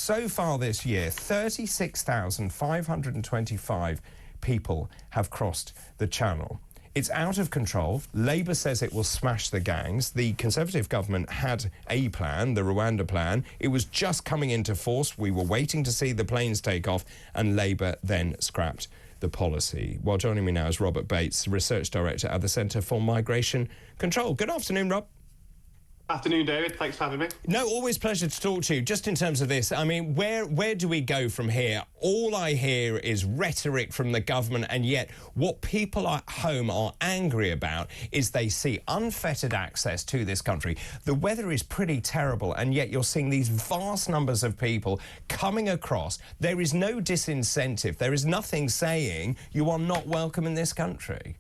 So far this year, 36,525 people have crossed the Channel. It's out of control. Labour says it will smash the gangs. The Conservative government had a plan, the Rwanda plan. It was just coming into force. We were waiting to see the planes take off, and Labour then scrapped the policy. Well, joining me now is Robert Bates, Research Director at the Centre for Migration Control. Good afternoon, Rob. Afternoon, David. Thanks for having me. No, always pleasure to talk to you. Just in terms of this, I mean, where do we go from here? All I hear is rhetoric from the government, and yet what people at home are angry about is they see unfettered access to this country. The weather is pretty terrible, and yet you're seeing these vast numbers of people coming across. There is no disincentive. There is nothing saying you are not welcome in this country.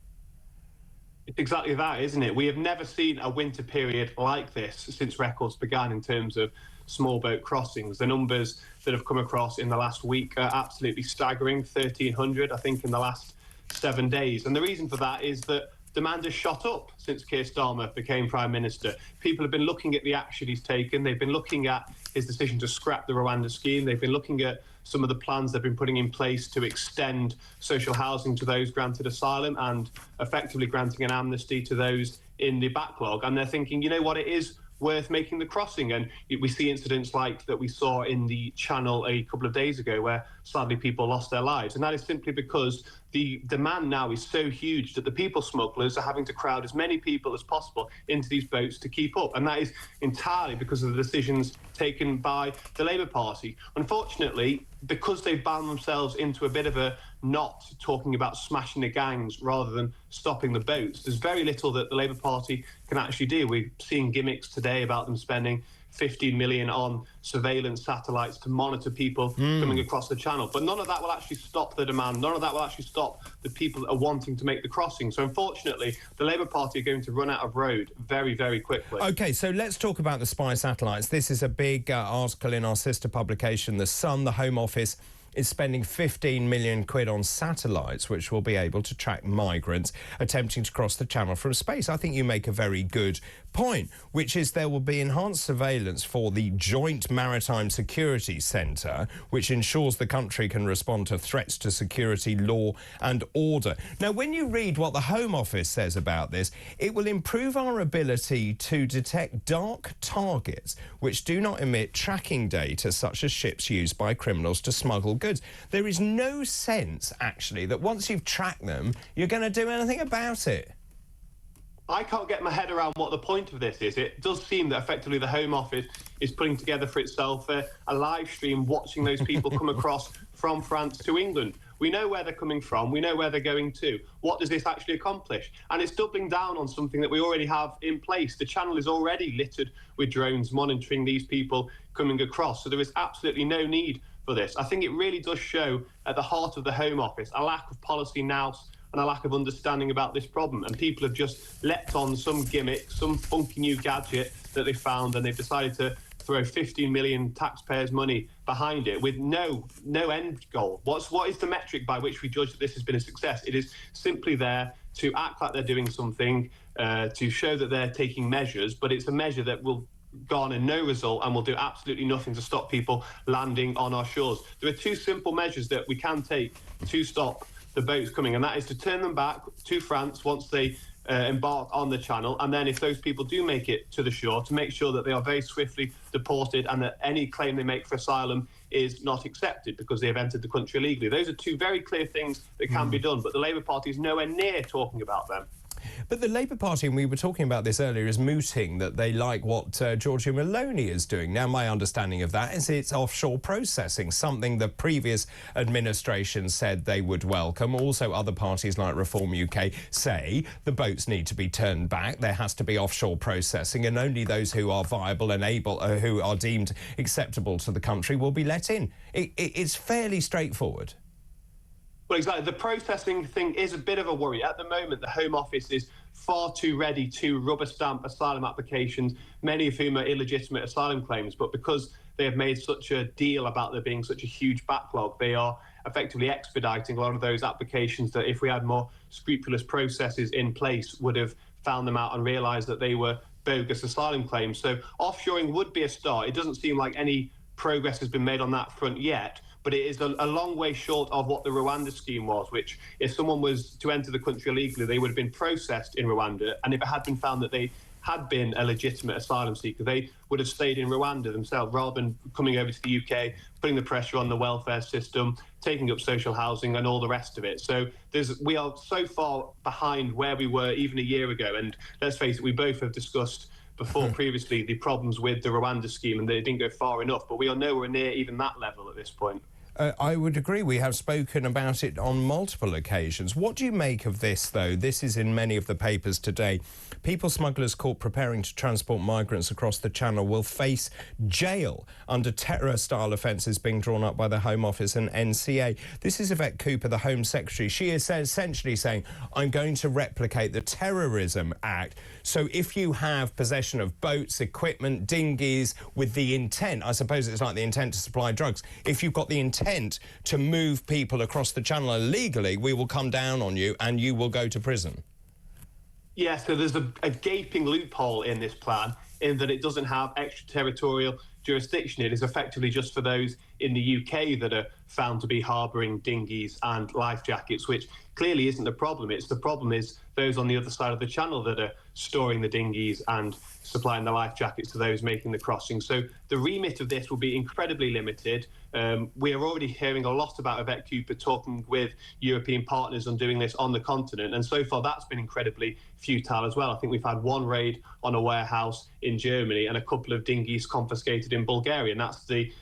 It's exactly that, isn't it? We have never seen a winter period like this since records began in terms of small boat crossings. The numbers that have come across in the last week are absolutely staggering, 1,300, I think, in the last 7 days. And the reason for that is that demand has shot up since Keir Starmer became Prime Minister. People have been looking at the action he's taken. They've been looking at his decision to scrap the Rwanda scheme. They've been looking at some of the plans they've been putting in place to extend social housing to those granted asylum and effectively granting an amnesty to those in the backlog. And they're thinking, you know what, it is worth making the crossing. And we see incidents like that we saw in the Channel a couple of days ago where sadly people lost their lives. And that is simply because the demand now is so huge that the people smugglers are having to crowd as many people as possible into these boats to keep up. And that is entirely because of the decisions taken by the Labour Party. Unfortunately, because they've bound themselves into a bit of a knot talking about smashing the gangs rather than stopping the boats, there's very little that the Labour Party can actually do. We've seen gimmicks today about them spending 15 million on surveillance satellites to monitor people coming across the Channel. But none of that will actually stop the demand. None of that will actually stop the people that are wanting to make the crossing. So unfortunately, the Labour Party are going to run out of road very, very quickly. OK, so let's talk about the spy satellites. This is a big article in our sister publication, The Sun. The Home Office is spending 15 million quid on satellites, which will be able to track migrants attempting to cross the Channel from space. I think you make a very good point, which is there will be enhanced surveillance for the Joint Maritime Security Centre, which ensures the country can respond to threats to security, law and order. Now, when you read what the Home Office says about this, it will improve our ability to detect dark targets which do not emit tracking data, such as ships used by criminals to smuggle goods. There is no sense, actually, that once you've tracked them, you're going to do anything about it. I can't get my head around what the point of this is. It does seem that effectively the Home Office is putting together for itself a live stream watching those people come across from France to England. We know where they're coming from. We know where they're going to. What does this actually accomplish? And it's doubling down on something that we already have in place. The Channel is already littered with drones monitoring these people coming across. So there is absolutely no need for this. I think it really does show at the heart of the Home Office a lack of policy nous and a lack of understanding about this problem. And people have just leapt on some gimmick, some funky new gadget that they found, and they've decided to throw 15 million taxpayers' money behind it with no end goal. What is the metric by which we judge that this has been a success? It is simply there to act like they're doing something, to show that they're taking measures, but it's a measure that will garner no result and will do absolutely nothing to stop people landing on our shores. There are two simple measures that we can take to stop the boats coming, and that is to turn them back to France once they embark on the Channel, and then if those people do make it to the shore, to make sure that they are very swiftly deported and that any claim they make for asylum is not accepted because they have entered the country illegally. Those are two very clear things that can be done, but the Labour Party is nowhere near talking about them. But the Labour Party, and we were talking about this earlier, is mooting that they like what Giorgia Meloni is doing. Now, my understanding of that is it's offshore processing, something the previous administration said they would welcome. Also, other parties like Reform UK say the boats need to be turned back. There has to be offshore processing, and only those who are viable and able, who are deemed acceptable to the country, will be let in. It's fairly straightforward. Well, exactly. The processing thing is a bit of a worry. At the moment, the Home Office is far too ready to rubber stamp asylum applications, many of whom are illegitimate asylum claims. But because they have made such a deal about there being such a huge backlog, they are effectively expediting a lot of those applications that, if we had more scrupulous processes in place, would have found them out and realised that they were bogus asylum claims. So offshoring would be a start. It doesn't seem like any progress has been made on that front yet, but it is a long way short of what the Rwanda scheme was, which if someone was to enter the country illegally, they would have been processed in Rwanda, and if it had been found that they had been a legitimate asylum seeker, they would have stayed in Rwanda themselves rather than coming over to the UK, putting the pressure on the welfare system, taking up social housing and all the rest of it. So we are so far behind where we were even a year ago. And let's face it, we both have discussed before previously the problems with the Rwanda scheme, and they didn't go far enough, but we are nowhere near even that level at this point. I would agree. We have spoken about it on multiple occasions. What do you make of this, though? This is in many of the papers today. People smugglers caught preparing to transport migrants across the Channel will face jail under terror-style offences being drawn up by the Home Office and NCA. This is Yvette Cooper, the Home Secretary. She is essentially saying, I'm going to replicate the Terrorism Act. So if you have possession of boats, equipment, dinghies with the intent, I suppose it's like the intent to supply drugs, if you've got the intent to move people across the Channel illegally, we will come down on you and you will go to prison. Yeah, so there's a gaping loophole in this plan in that it doesn't have extraterritorial jurisdiction. It is effectively just for those in the UK that are found to be harbouring dinghies and life jackets, which clearly isn't the problem. The problem is those on the other side of the Channel that are storing the dinghies and supplying the life jackets to those making the crossing. So the remit of this will be incredibly limited. We are already hearing a lot about Yvette Cooper talking with European partners on doing this on the continent, and so far that's been incredibly futile as well. I think we've had one raid on a warehouse in Germany and a couple of dinghies confiscated in Bulgaria, and that's the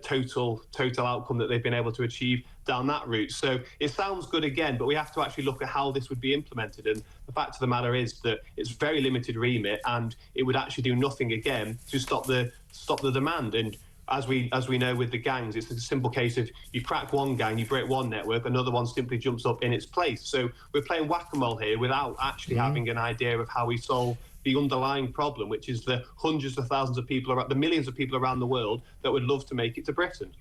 total outcome that they've been able to achieve down that route. So it sounds good again, but we have to actually look at how this would be implemented. And the fact of the matter is that it's very limited remit, and it would actually do nothing again to stop the demand. And as we know with the gangs, it's a simple case of you crack one gang, you break one network, another one simply jumps up in its place. So we're playing whack-a-mole here without actually having an idea of how we solve the underlying problem, which is the hundreds of thousands of people, the millions of people around the world that would love to make it to Britain.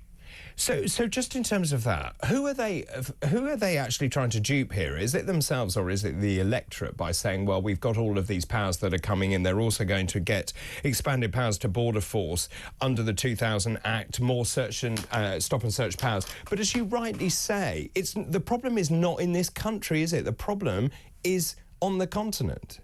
So just in terms of that, who are they actually trying to dupe here? Is it themselves or is it the electorate by saying, well, we've got all of these powers that are coming in, they're also going to get expanded powers to Border Force under the 2000 Act, more search and stop and search powers. But as you rightly say, the problem is not in this country, is it? The problem is on the continent.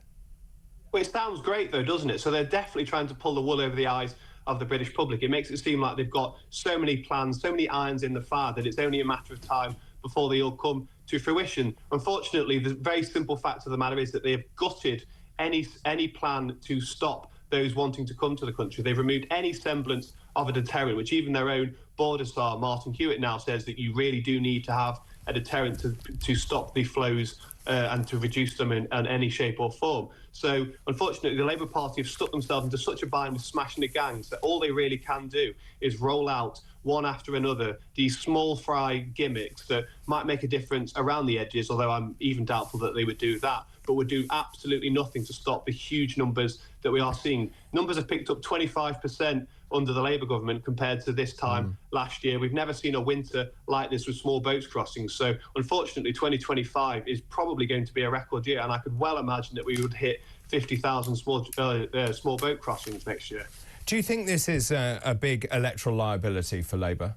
Well, it sounds great though, doesn't it? So they're definitely trying to pull the wool over the eyes of the British public. It makes it seem like they've got so many plans, so many irons in the fire that it's only a matter of time before they all come to fruition. Unfortunately, the very simple fact of the matter is that they have gutted any plan to stop those wanting to come to the country. They've removed any semblance of a deterrent, which even their own border star, Martin Hewitt, now says that you really do need to have a deterrent to stop the flows and to reduce them in any shape or form. So, unfortunately, the Labour Party have stuck themselves into such a bind with smashing the gangs that all they really can do is roll out one after another these small fry gimmicks that might make a difference around the edges, although I'm even doubtful that they would do that, but would do absolutely nothing to stop the huge numbers that we are seeing. Numbers have picked up 25% under the Labour government compared to this time last year. We've never seen a winter like this with small boats crossings. So unfortunately, 2025 is probably going to be a record year, and I could well imagine that we would hit 50,000 small boat crossings next year. Do you think this is a big electoral liability for Labour?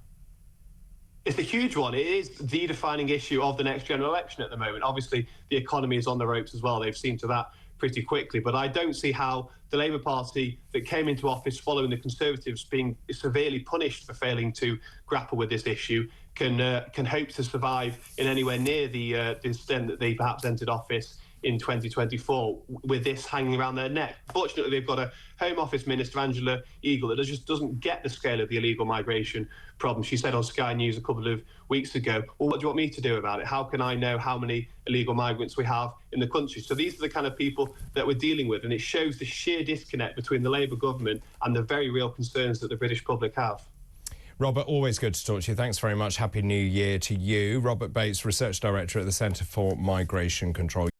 It's a huge one. It is the defining issue of the next general election at the moment. Obviously, the economy is on the ropes as well. They've seen to that pretty quickly. But I don't see how the Labour Party that came into office following the Conservatives being severely punished for failing to grapple with this issue can hope to survive in anywhere near the extent that they perhaps entered office in 2024 with this hanging around their neck. Fortunately, they've got a Home Office Minister, Angela Eagle, that just doesn't get the scale of the illegal migration problem. She said on Sky News a couple of weeks ago, well, what do you want me to do about it? How can I know how many illegal migrants we have in the country? So these are the kind of people that we're dealing with, and it shows the sheer disconnect between the Labour government and the very real concerns that the British public have. Robert, always good to talk to you. Thanks very much. Happy New Year to you. Robert Bates, Research Director at the Centre for Migration Control.